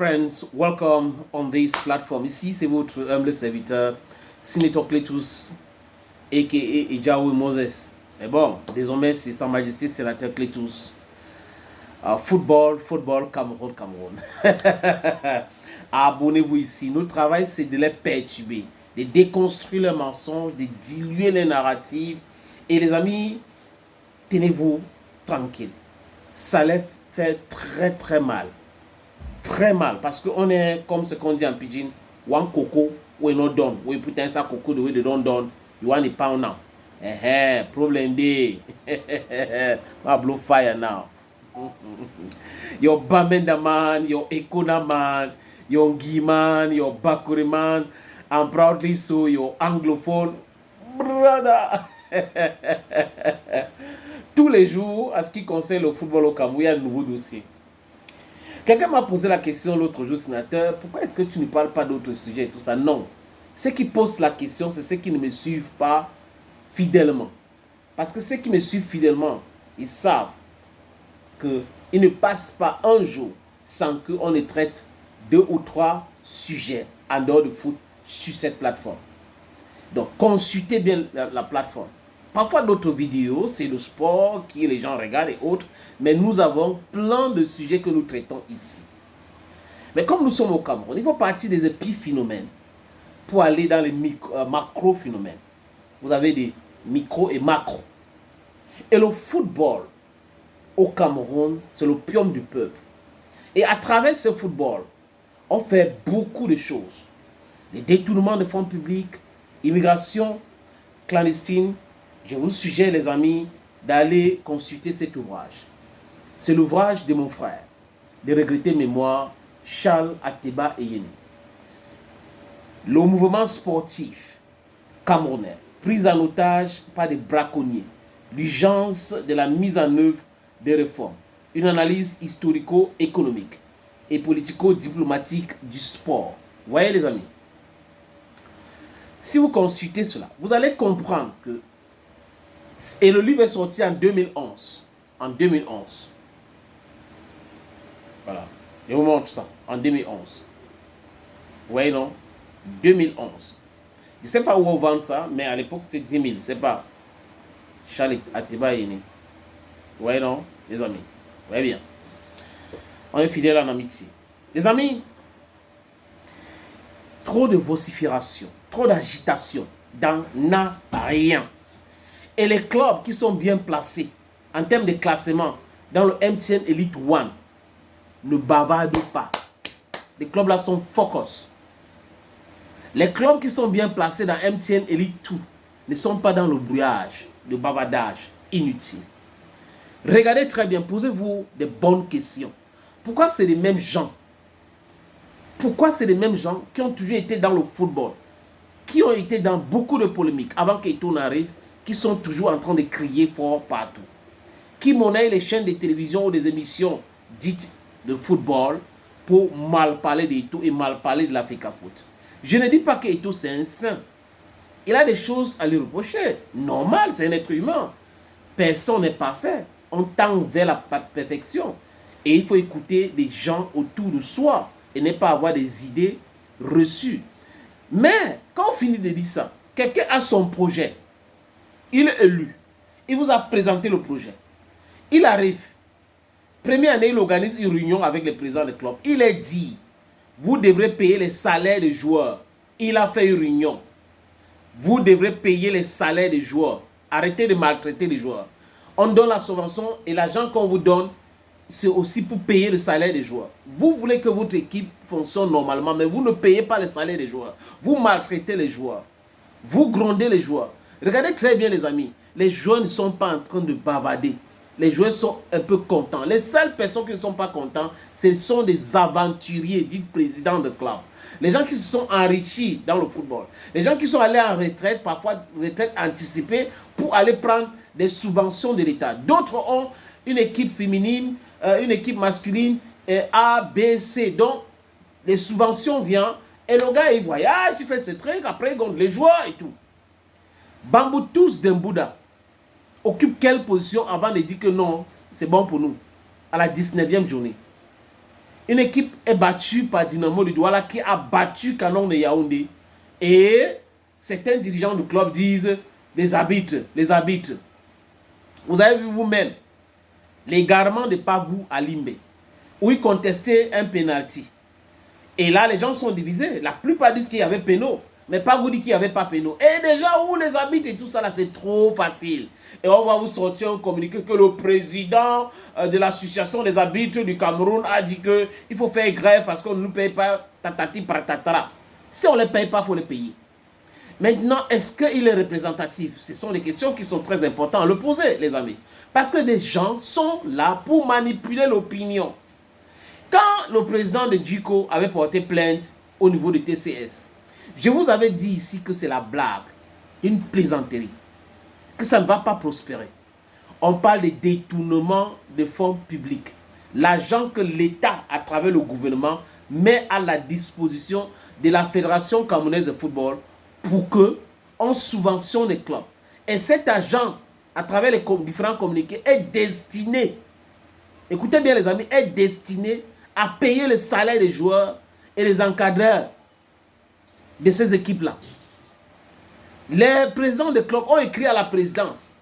friends, welcome on this platform. Ici, c'est votre humble serviteur, Senator Cletus, a.k.a. Ejawi Moses. Mais bon, désormais, c'est Sa Majesté Sénateur Cletus. Football, Cameroun. Abonnez-vous ici. Notre travail, c'est de les perturber, de déconstruire les mensonges, de diluer les narratives. Et les amis, tenez-vous tranquille. Ça les fait très mal. Très mal, parce qu'on est comme ce qu'on dit en pidgin, one coco, we not done. We pretend ça coco the way they don't done. You want a pound now. Problem day. I blow fire now. Your Bamenda man, your Ekona man, your Ngi man, your Bakuri man, and proudly so your Anglophone brother. Tous les jours, à ce qui concerne le football au Cameroun, il y a un nouveau dossier. Quelqu'un m'a posé la question l'autre jour, sénateur, pourquoi est-ce que tu ne parles pas d'autres sujets et tout ça? Non. Ceux qui posent la question, c'est ceux qui ne me suivent pas fidèlement. Parce que ceux qui me suivent fidèlement, ils savent qu'ils ne passent pas un jour sans qu'on ne traite 2 ou 3 sujets en dehors de foot sur cette plateforme. Donc, consultez bien la plateforme. Parfois, d'autres vidéos, c'est le sport que les gens regardent et autres. Mais nous avons plein de sujets que nous traitons ici. Mais comme nous sommes au Cameroun, il faut partir des épiphénomènes pour aller dans les macro-phénomènes. Vous avez des micro et macro. Et le football au Cameroun, c'est l'opium du peuple. Et à travers ce football, on fait beaucoup de choses. Les détournements de fonds publics, immigration clandestine. Je vous suggère, les amis, d'aller consulter cet ouvrage. C'est l'ouvrage de mon frère, de regretter mémoire, Charles Ateba Eyeni. Le mouvement sportif camerounais, pris en otage par des braconniers, l'urgence de la mise en œuvre des réformes, une analyse historico-économique et politico-diplomatique du sport. Vous voyez, les amis, si vous consultez cela, vous allez comprendre que... Et le livre est sorti en 2011. En 2011. Voilà. Je vous montre ça. En 2011. Vous voyez, non? 2011. Je ne sais pas où on vend ça, mais à l'époque, c'était 10 000. Je ne sais pas. Charles Ateba est né. Vous voyez, non? Les amis. Vous voyez bien. On est fidèles en amitié. Les amis, trop de vocifération, trop d'agitation dans n'a rien. Et les clubs qui sont bien placés en termes de classement dans le MTN Elite One ne bavardent pas. Les clubs là sont focus. Les clubs qui sont bien placés dans MTN Elite 2 ne sont pas dans le brouillage, le bavardage inutile. Regardez très bien, posez-vous des bonnes questions. Pourquoi c'est les mêmes gens? Pourquoi c'est les mêmes gens qui ont toujours été dans le football, qui ont été dans beaucoup de polémiques avant qu'Eto'o n'arrive, qui sont toujours en train de crier fort partout, qui monnaient les chaînes de télévision ou des émissions dites de football pour mal parler d'Eto'o et mal parler de l'Africa Foot. Je ne dis pas qu'Eto'o c'est un saint. Il a des choses à lui reprocher. Normal, c'est un être humain. Personne n'est parfait. On tend vers la perfection. Et il faut écouter les gens autour de soi et ne pas avoir des idées reçues. Mais quand on finit de dire ça, quelqu'un a son projet. Il est élu. Il vous a présenté le projet. Il arrive. Première année, il organise une réunion avec les présidents des clubs. Il est dit, vous devrez payer les salaires des joueurs. Il a fait une réunion. Vous devrez payer les salaires des joueurs. Arrêtez de maltraiter les joueurs. On donne la subvention et l'argent qu'on vous donne, c'est aussi pour payer le salaire des joueurs. Vous voulez que votre équipe fonctionne normalement, mais vous ne payez pas le salaire des joueurs. Vous maltraitez les joueurs. Vous grondez les joueurs. Regardez très bien, les amis. Les joueurs ne sont pas en train de bavarder. Les joueurs sont un peu contents. Les seules personnes qui ne sont pas contents, ce sont des aventuriers, dits présidents de club. Les gens qui se sont enrichis dans le football. Les gens qui sont allés en retraite, parfois retraite anticipée, pour aller prendre des subventions de l'État. D'autres ont une équipe féminine, une équipe masculine, A, B, C. Donc, les subventions viennent et le gars, il voyage, il fait ce truc, après il compte les joueurs et tout. Bambou tous d'un Bouddha occupe quelle position avant de dire que non, c'est bon pour nous, à la 19e journée? Une équipe est battue par Dynamo de Douala qui a battu Canon de Yaoundé. Et certains dirigeants du club disent les arbitres. Vous avez vu vous-même l'égarement de Pagou à Limbe, où il contestait un penalty. Et là, les gens sont divisés. La plupart disent qu'il y avait péno, mais Pagou dit qu'il n'y avait pas péno. Et déjà, où les arbitres et tout ça, là, c'est trop facile. Et on va vous sortir un communiqué que le président de l'association des arbitres du Cameroun a dit qu'il faut faire grève parce qu'on ne nous paye pas tatati pratatara. Si on ne les paye pas, il faut les payer. Maintenant, est-ce qu'il est représentatif? Ce sont des questions qui sont très importantes à le poser, les amis. Parce que des gens sont là pour manipuler l'opinion. Quand le président de Djiko avait porté plainte au niveau de TCS, je vous avais dit ici que c'est la blague, une plaisanterie, que ça ne va pas prospérer. On parle de détournement de fonds publics. L'argent que l'État, à travers le gouvernement, met à la disposition de la Fédération camerounaise de football pour qu'on subventionne les clubs. Et cet argent, à travers les différents communiqués, est destiné, écoutez bien les amis, est destiné à payer le salaire des joueurs et les encadreurs de ces équipes-là. Les présidents des clubs ont écrit à la présidence.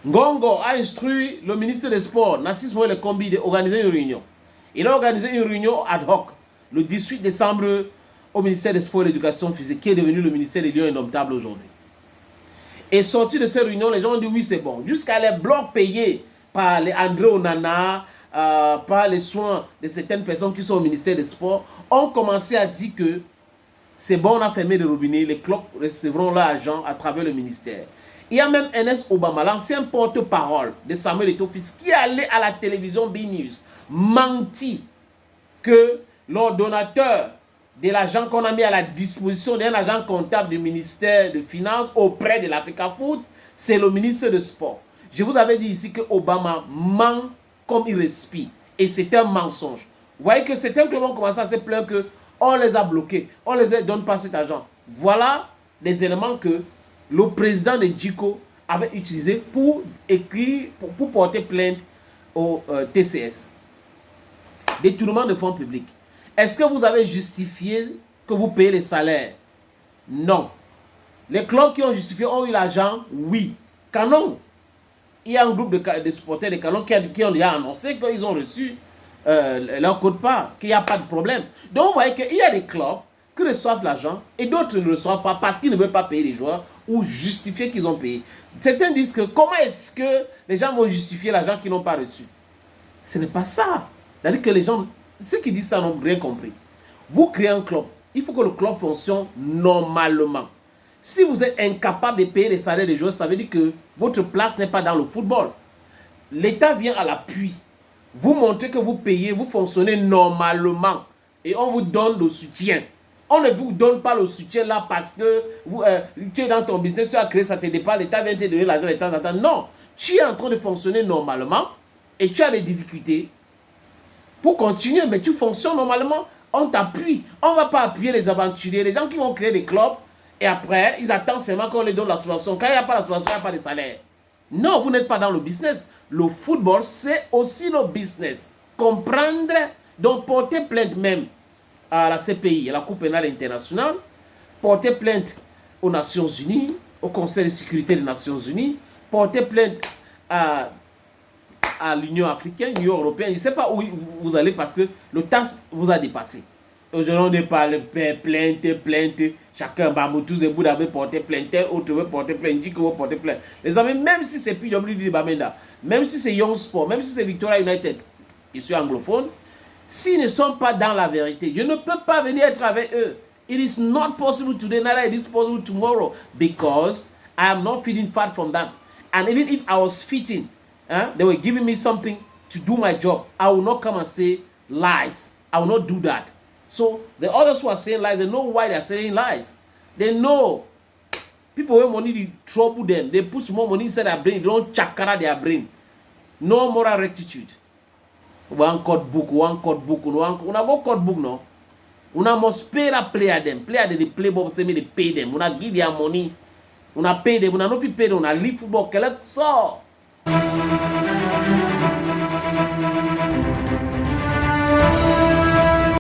Ngongo a instruit le ministre des Sports, Nassis Moïle Kombi, d'organiser une réunion. Il a organisé une réunion ad hoc le 18 décembre au ministère des Sports et de l'Éducation physique, qui est devenu le ministère des Lions Indomptables aujourd'hui. Et sorti de cette réunion, les gens ont dit oui, c'est bon. Jusqu'à les blocs payés par les André Onana, par les soins de certaines personnes qui sont au ministère des Sports, ont commencé à dire que c'est bon, on a fermé les robinets, les clubs recevront leur argent à travers le ministère. Il y a même Ernest Obama, l'ancien porte-parole de Samuel Eto'o fils, qui est allé à la télévision B-News, menti que l'ordonnateur de l'argent qu'on a mis à la disposition d'un agent comptable du ministère des Finances auprès de l'Africa Foot, c'est le ministre des Sports. Je vous avais dit ici que Obama ment comme il respire. Et c'est un mensonge. Vous voyez que certains clubs ont commencé à se plaindre qu'on les a bloqués, on ne les donne pas cet argent. Voilà les éléments que le président de Djiko avait utilisé pour écrire, pour porter plainte au TCS. Détournement de fonds publics. Est-ce que vous avez justifié que vous payez les salaires? Non. Les clubs qui ont justifié ont eu l'argent? Oui. Canon. Il y a un groupe de supporters de Canon qui ont déjà annoncé qu'ils ont reçu leur quote-part, qu'il n'y a pas de problème. Donc vous voyez qu'il y a des clubs qui reçoivent l'argent et d'autres ne reçoivent pas parce qu'ils ne veulent pas payer les joueurs ou justifier qu'ils ont payé. Certains disent que comment est-ce que les gens vont justifier l'argent qu'ils n'ont pas reçu? Ce n'est pas ça. C'est-à-dire que les gens, ceux qui disent ça n'ont rien compris. Vous créez un club, il faut que le club fonctionne normalement. Si vous êtes incapable de payer les salaires des joueurs, ça veut dire que votre place n'est pas dans le football. L'État vient à l'appui. Vous montrez que vous payez, vous fonctionnez normalement. Et on vous donne le soutien. On ne vous donne pas le soutien là parce que tu es dans ton business, tu as créé ça, te départ, l'État vient te donner l'argent de temps en temps. Non, tu es en train de fonctionner normalement et tu as des difficultés pour continuer, mais tu fonctionnes normalement. On t'appuie. On ne va pas appuyer les aventuriers, les gens qui vont créer des clubs et après, ils attendent seulement qu'on les donne la subvention. Quand il n'y a pas la subvention, il n'y a pas de salaire. Non, vous n'êtes pas dans le business. Le football, c'est aussi le business. Comprendre, donc porter plainte même à la CPI, à la Cour pénale internationale, porter plainte aux Nations Unies, au Conseil de sécurité des Nations Unies, porter plainte à l'Union africaine, l'Union européenne. Je ne sais pas où vous allez parce que le TAS vous a dépassé. Aujourd'hui, on parle plainte. Chacun, tous les bouts d'avait porté plainte, tel autre veut porter plainte, dit que vous portez plainte. Les amis, même si c'est PWD Bamenda, même si c'est Young Sport, même si c'est Victoria United, je suis anglophone, s'ils ne sont pas dans la vérité, je ne peux pas venir être avec eux. It is not possible today, neither it is possible tomorrow, because I am not feeling fat from that. And even if I was fitting, they were giving me something to do my job, I will not come and say lies. I will not do that. So the others who are saying lies, they know why they are saying lies. They know people with money, they trouble them. They put more money inside their brain. They don't chakra their brain. No moral rectitude. One code book. Una go code book no. Una must pay that player them. Player they play ball, say me they pay them. Una give their money. Una pay them. Una no fit pay them. Una leave football. Collect so.